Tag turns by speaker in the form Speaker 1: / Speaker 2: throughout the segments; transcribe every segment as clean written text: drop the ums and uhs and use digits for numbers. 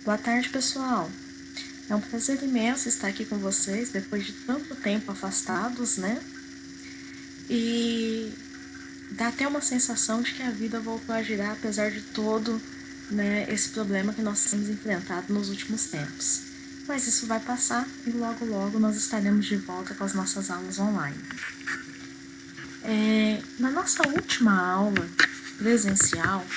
Speaker 1: Boa tarde, pessoal. É um prazer imenso estar aqui com vocês depois de tanto tempo afastados, né? E dá até uma sensação de que a vida voltou a girar apesar de todo, né, esse problema que nós temos enfrentado nos últimos tempos. Mas isso vai passar e logo logo nós estaremos de volta com as nossas aulas online. Na nossa última aula presencial,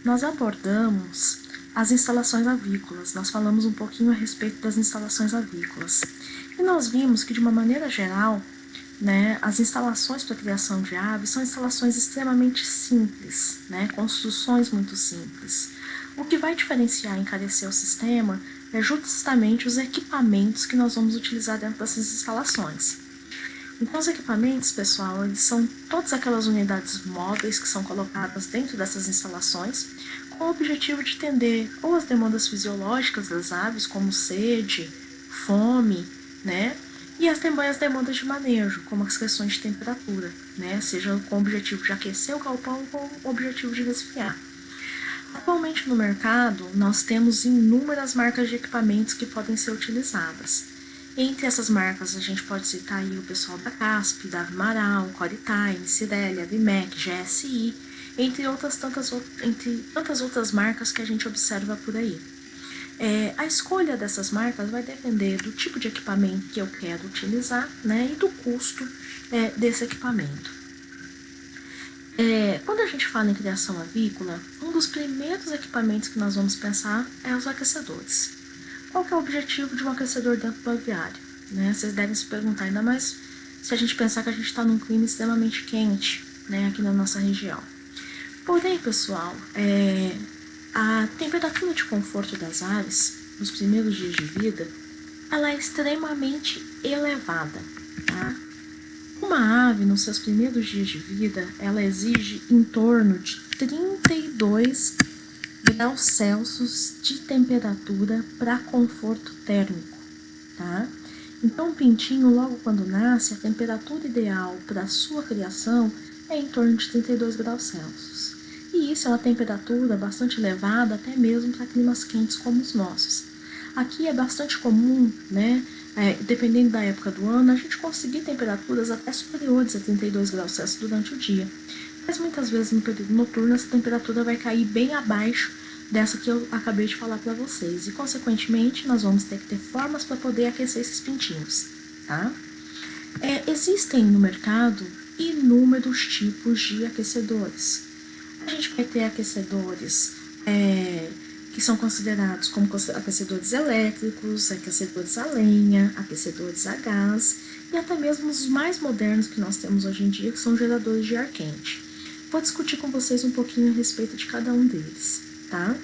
Speaker 1: nós abordamos as instalações avícolas. Nós falamos um pouquinho a respeito das instalações avícolas. E nós vimos que, de uma maneira geral, né, as instalações para a criação de aves são instalações extremamente simples, né, construções muito simples. O que vai diferenciar e encarecer o sistema é justamente os equipamentos que nós vamos utilizar dentro dessas instalações. Então, os equipamentos, pessoal, eles são todas aquelas unidades móveis que são colocadas dentro dessas instalações com o objetivo de atender ou as demandas fisiológicas das aves, como sede, fome, né? E as demandas de manejo, como as questões de temperatura, né? Seja com o objetivo de aquecer o galpão ou com o objetivo de resfriar. Atualmente no mercado, nós temos inúmeras marcas de equipamentos que podem ser utilizadas. Entre essas marcas, a gente pode citar aí o pessoal da CASP, da Avimaral, Coritime, Cirelli, Avimec, GSI, entre tantas outras marcas que a gente observa por aí. A escolha dessas marcas vai depender do tipo de equipamento que eu quero utilizar, né, e do custo desse equipamento. Quando a gente fala em criação avícola, um dos primeiros equipamentos que nós vamos pensar é os aquecedores. Qual que é o objetivo de um aquecedor dentro do aviário? Né? Vocês devem se perguntar, ainda mais se a gente pensar que a gente está num clima extremamente quente, né, aqui na nossa região. Porém, pessoal, a temperatura de conforto das aves, nos primeiros dias de vida, ela é extremamente elevada. Tá? Uma ave, nos seus primeiros dias de vida, ela exige em torno de 32 graus Celsius de temperatura para conforto térmico, tá? Então, o pintinho, logo quando nasce, a temperatura ideal para a sua criação é em torno de 32 graus Celsius. E isso é uma temperatura bastante elevada, até mesmo para climas quentes como os nossos. Aqui é bastante comum, né, dependendo da época do ano, a gente conseguir temperaturas até superiores a 32 graus Celsius durante o dia. Mas muitas vezes no período noturno essa temperatura vai cair bem abaixo dessa que eu acabei de falar para vocês. E, consequentemente, nós vamos ter que ter formas para poder aquecer esses pintinhos, tá? Existem no mercado inúmeros tipos de aquecedores. A gente vai ter aquecedores que são considerados como aquecedores elétricos, aquecedores a lenha, aquecedores a gás e até mesmo os mais modernos que nós temos hoje em dia, que são geradores de ar quente. Vou discutir com vocês um pouquinho a respeito de cada um deles, tá?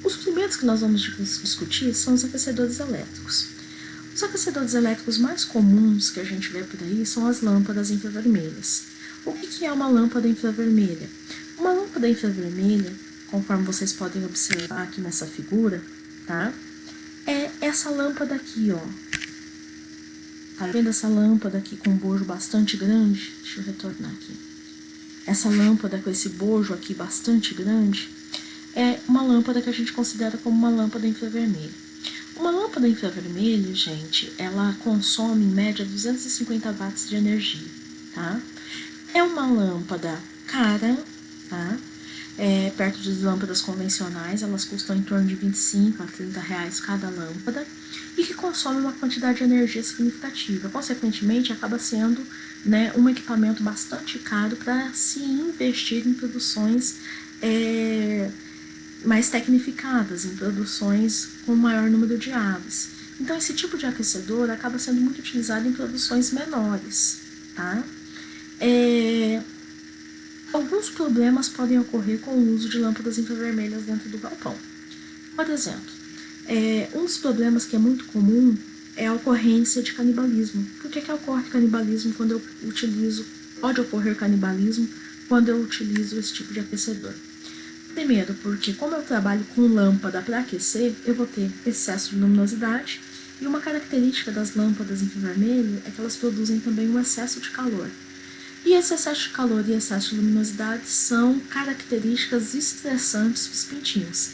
Speaker 1: Os primeiros que nós vamos discutir são os aquecedores elétricos. Os aquecedores elétricos mais comuns que a gente vê por aí são as lâmpadas infravermelhas. O que é uma lâmpada infravermelha? Uma lâmpada infravermelha, conforme vocês podem observar aqui nessa figura, tá? É essa lâmpada aqui, ó. Tá vendo essa lâmpada aqui com um bojo bastante grande? Deixa eu retornar aqui. Essa lâmpada com esse bojo aqui bastante grande é uma lâmpada que a gente considera como uma lâmpada infravermelha. Uma lâmpada infravermelha, gente, ela consome em média 250 watts de energia, tá? É uma lâmpada cara, tá? Perto de lâmpadas convencionais, elas custam em torno de 25 a 30 reais cada lâmpada e que consome uma quantidade de energia significativa. Consequentemente, acaba sendo, né, um equipamento bastante caro para se investir em produções mais tecnificadas, em produções com maior número de aves. Então, esse tipo de aquecedor acaba sendo muito utilizado em produções menores, tá? Alguns problemas podem ocorrer com o uso de lâmpadas infravermelhas dentro do galpão. Por exemplo, um dos problemas que é muito comum é a ocorrência de canibalismo. Por que ocorre canibalismo quando eu utilizo, pode ocorrer canibalismo quando eu utilizo esse tipo de aquecedor? Primeiro, porque como eu trabalho com lâmpada para aquecer, eu vou ter excesso de luminosidade, e uma característica das lâmpadas infravermelho é que elas produzem também um excesso de calor. E esse excesso de calor e excesso de luminosidade são características estressantes para os pintinhos.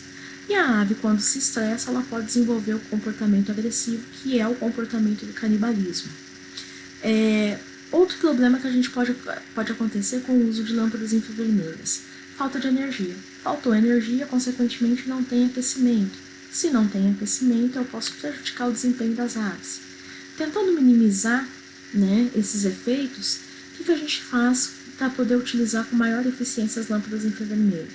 Speaker 1: E a ave, quando se estressa, ela pode desenvolver o comportamento agressivo, que é o comportamento do canibalismo. Outro problema que a gente pode acontecer com o uso de lâmpadas infravermelhas: falta de energia. Faltou energia, consequentemente não tem aquecimento. Se não tem aquecimento, eu posso prejudicar o desempenho das aves. Tentando minimizar, né, esses efeitos, o que a gente faz para poder utilizar com maior eficiência as lâmpadas infravermelhas?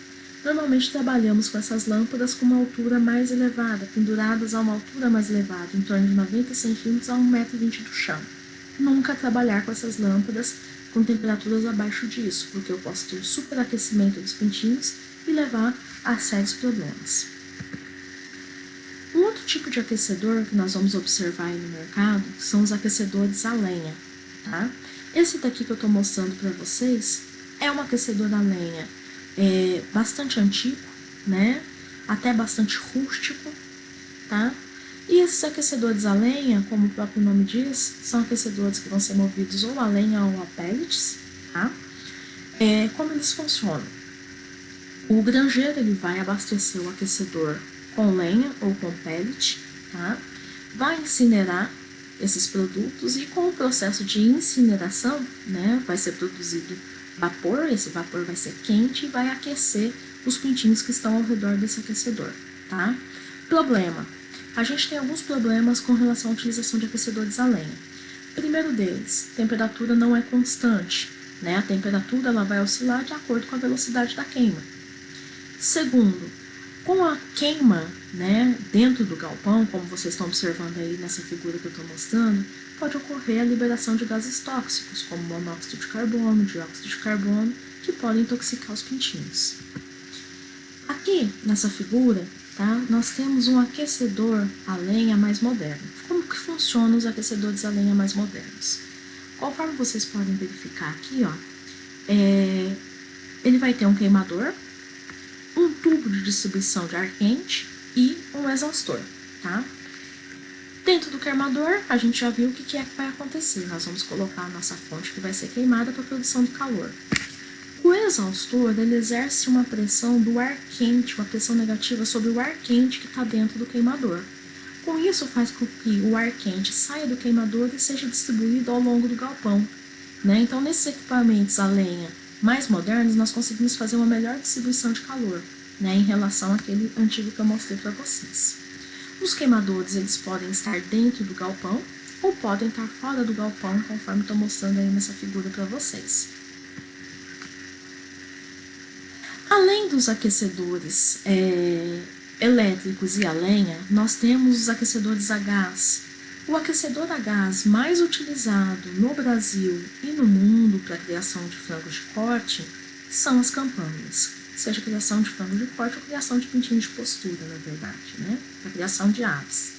Speaker 1: Normalmente trabalhamos com essas lâmpadas com uma altura mais elevada, penduradas a uma altura mais elevada, em torno de 90 centímetros a 1,20 m do chão. Nunca trabalhar com essas lâmpadas com temperaturas abaixo disso, porque eu posso ter superaquecimento dos pintinhos e levar a sérios problemas. Um outro tipo de aquecedor que nós vamos observar aí no mercado são os aquecedores a lenha, tá? Esse daqui que eu estou mostrando para vocês é um aquecedor a lenha bastante antigo, né? Até bastante rústico, tá? E esses aquecedores a lenha, como o próprio nome diz, são aquecedores que vão ser movidos ou a lenha ou a pellets, tá? Como eles funcionam? O granjeiro ele vai abastecer o aquecedor com lenha ou com pellet, tá? Vai incinerar esses produtos e com o processo de incineração, né, vai ser produzido vapor, esse vapor vai ser quente e vai aquecer os pintinhos que estão ao redor desse aquecedor, tá? Problema: a gente tem alguns problemas com relação à utilização de aquecedores a lenha. Primeiro deles, temperatura não é constante, né? A temperatura ela vai oscilar de acordo com a velocidade da queima. Segundo, com a queima, né, dentro do galpão, como vocês estão observando aí nessa figura que eu estou mostrando, pode ocorrer a liberação de gases tóxicos, como monóxido de carbono, dióxido de carbono, que podem intoxicar os pintinhos. Aqui, nessa figura, tá, nós temos um aquecedor a lenha mais moderno. Como que funcionam os aquecedores a lenha mais modernos? Conforme vocês podem verificar aqui, ó, ele vai ter um queimador, um tubo de distribuição de ar quente e um exaustor, tá? Dentro do queimador, a gente já viu o que é que vai acontecer. Nós vamos colocar a nossa fonte que vai ser queimada para a produção de calor. O exaustor, ele exerce uma pressão do ar quente, uma pressão negativa sobre o ar quente que está dentro do queimador. Com isso, faz com que o ar quente saia do queimador e seja distribuído ao longo do galpão, né? Então, nesses equipamentos a lenha mais modernos, nós conseguimos fazer uma melhor distribuição de calor, né, em relação àquele antigo que eu mostrei para vocês. Os queimadores, eles podem estar dentro do galpão ou podem estar fora do galpão, conforme estou mostrando aí nessa figura para vocês. Além dos aquecedores elétricos e a lenha, nós temos os aquecedores a gás. O aquecedor a gás mais utilizado no Brasil e no mundo para a criação de frangos de corte são as campânulas, seja criação de frango de corte ou criação de pintinho de postura, na verdade, né? Para criação de aves.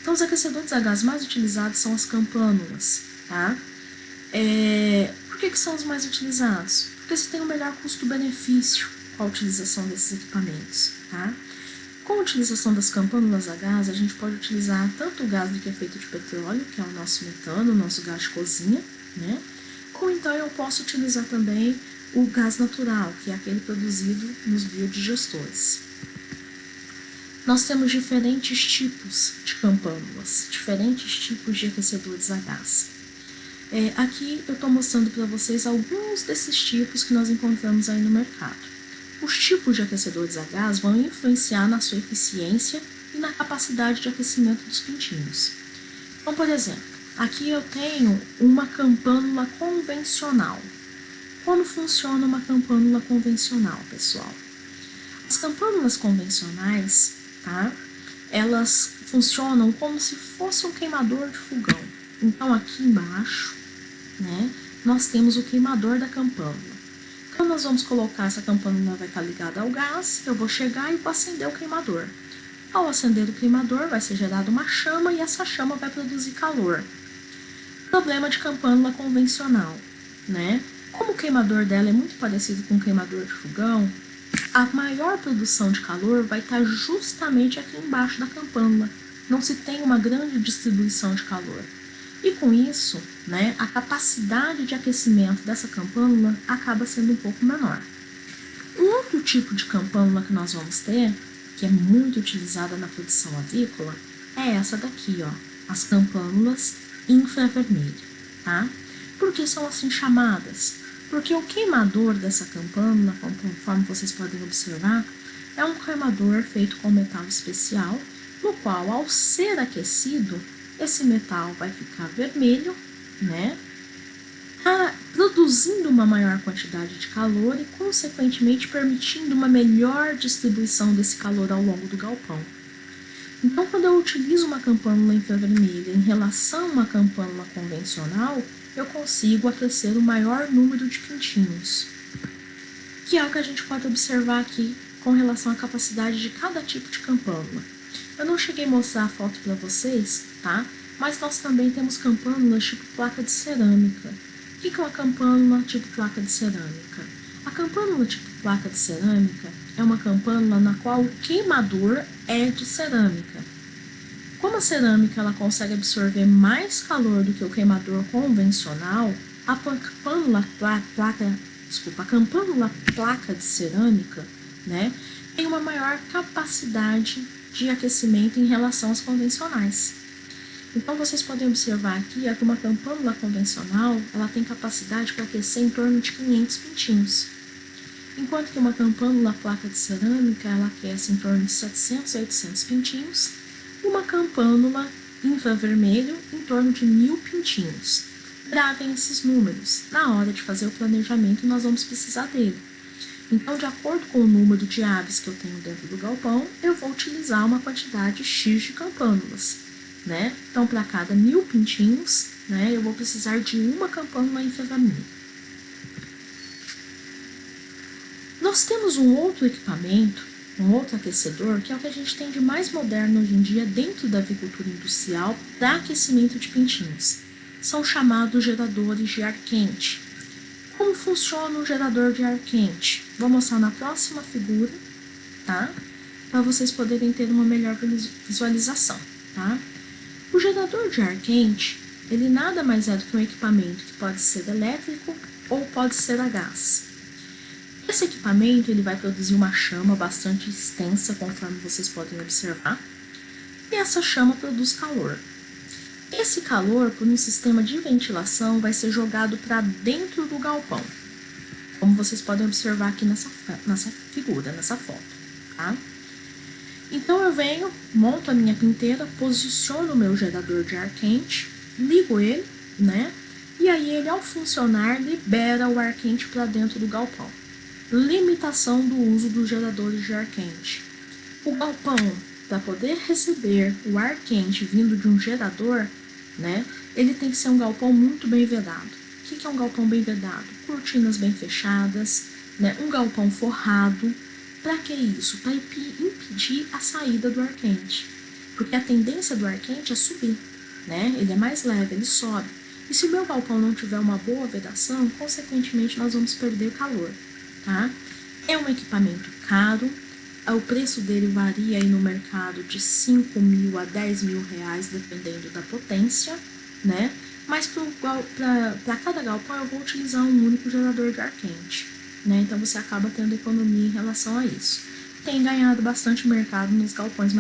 Speaker 1: Então, os aquecedores a gás mais utilizados são as campânulas, tá? Por que são os mais utilizados? Porque você tem um melhor custo-benefício com a utilização desses equipamentos, tá? Com a utilização das campânulas a gás, a gente pode utilizar tanto o gás que é feito de petróleo, que é o nosso metano, o nosso gás de cozinha, né? Ou então eu posso utilizar também o gás natural, que é aquele produzido nos biodigestores. Nós temos diferentes tipos de campânulas, diferentes tipos de aquecedores a gás. Aqui eu estou mostrando para vocês alguns desses tipos que nós encontramos aí no mercado. Os tipos de aquecedores a gás vão influenciar na sua eficiência e na capacidade de aquecimento dos pintinhos. Então, por exemplo, aqui eu tenho uma campânula convencional. Como funciona uma campânula convencional, pessoal? As campânulas convencionais, tá? Elas funcionam como se fosse um queimador de fogão. Então, aqui embaixo, né, nós temos o queimador da campânula. Então, nós vamos colocar, essa campânula vai estar ligada ao gás, eu vou chegar e vou acender o queimador. Ao acender o queimador, vai ser gerada uma chama e essa chama vai produzir calor. Problema de campânula convencional, né? Como o queimador dela é muito parecido com o queimador de fogão, a maior produção de calor vai estar justamente aqui embaixo da campânula. Não se tem uma grande distribuição de calor. E com isso, né, a capacidade de aquecimento dessa campânula acaba sendo um pouco menor. Um outro tipo de campânula que nós vamos ter que é muito utilizada na produção avícola, é essa daqui, ó, as campânulas infravermelho, tá? Por que são assim chamadas? Porque o queimador dessa campânula, conforme vocês podem observar, é um queimador feito com metal especial, no qual, ao ser aquecido, esse metal vai ficar vermelho, né? Produzindo uma maior quantidade de calor e, consequentemente, permitindo uma melhor distribuição desse calor ao longo do galpão. Então, quando eu utilizo uma campânula infravermelha em relação a uma campânula convencional, eu consigo aquecer o maior número de pintinhos, que é o que a gente pode observar aqui com relação à capacidade de cada tipo de campânula. Eu não cheguei a mostrar a foto para vocês, tá? Mas nós também temos campânulas tipo placa de cerâmica. O que é uma campânula tipo placa de cerâmica? A campânula tipo placa de cerâmica é uma campânula na qual o queimador é de cerâmica. Como a cerâmica ela consegue absorver mais calor do que o queimador convencional, a campânula placa de cerâmica, né, tem uma maior capacidade de aquecimento em relação às convencionais. Então, vocês podem observar aqui que uma campânula convencional ela tem capacidade para aquecer em torno de 500 pintinhos, enquanto que uma campânula placa de cerâmica ela aquece em torno de 700 a 800 pintinhos, e uma campânula infravermelho em torno de 1000 pintinhos. Gravem esses números. Na hora de fazer o planejamento, nós vamos precisar dele. Então, de acordo com o número de aves que eu tenho dentro do galpão, eu vou utilizar uma quantidade X de campânulas, né? Então, para cada 1000 pintinhos, né, eu vou precisar de uma campânula infravermelho. Nós temos um outro equipamento, um outro aquecedor, que é o que a gente tem de mais moderno hoje em dia dentro da avicultura industrial para aquecimento de pintinhos. São chamados geradores de ar quente. Como funciona um gerador de ar quente? Vou mostrar na próxima figura, tá? Para vocês poderem ter uma melhor visualização, tá? O gerador de ar quente, ele nada mais é do que um equipamento que pode ser elétrico ou pode ser a gás. Esse equipamento ele vai produzir uma chama bastante extensa, conforme vocês podem observar, e essa chama produz calor. Esse calor, por um sistema de ventilação, vai ser jogado para dentro do galpão, como vocês podem observar aqui nessa figura, nessa foto, tá? Então eu venho, monto a minha pinteira, posiciono o meu gerador de ar quente, ligo ele, né? E aí ele, ao funcionar, libera o ar quente para dentro do galpão. Limitação do uso dos geradores de ar quente. O galpão, para poder receber o ar quente vindo de um gerador, né, ele tem que ser um galpão muito bem vedado. O que é um galpão bem vedado? Cortinas bem fechadas, né, um galpão forrado. Para que isso? Para impedir a saída do ar quente. Porque a tendência do ar quente é subir, né? Ele é mais leve, ele sobe. E se o meu galpão não tiver uma boa vedação, consequentemente nós vamos perder calor, tá? É um equipamento caro, o preço dele varia aí no mercado de 5 mil a 10 mil reais, dependendo da potência, né? Mas para cada galpão eu vou utilizar um único gerador de ar quente, né? Então você acaba tendo economia em relação a isso. Tem ganhado bastante mercado nos galpões mais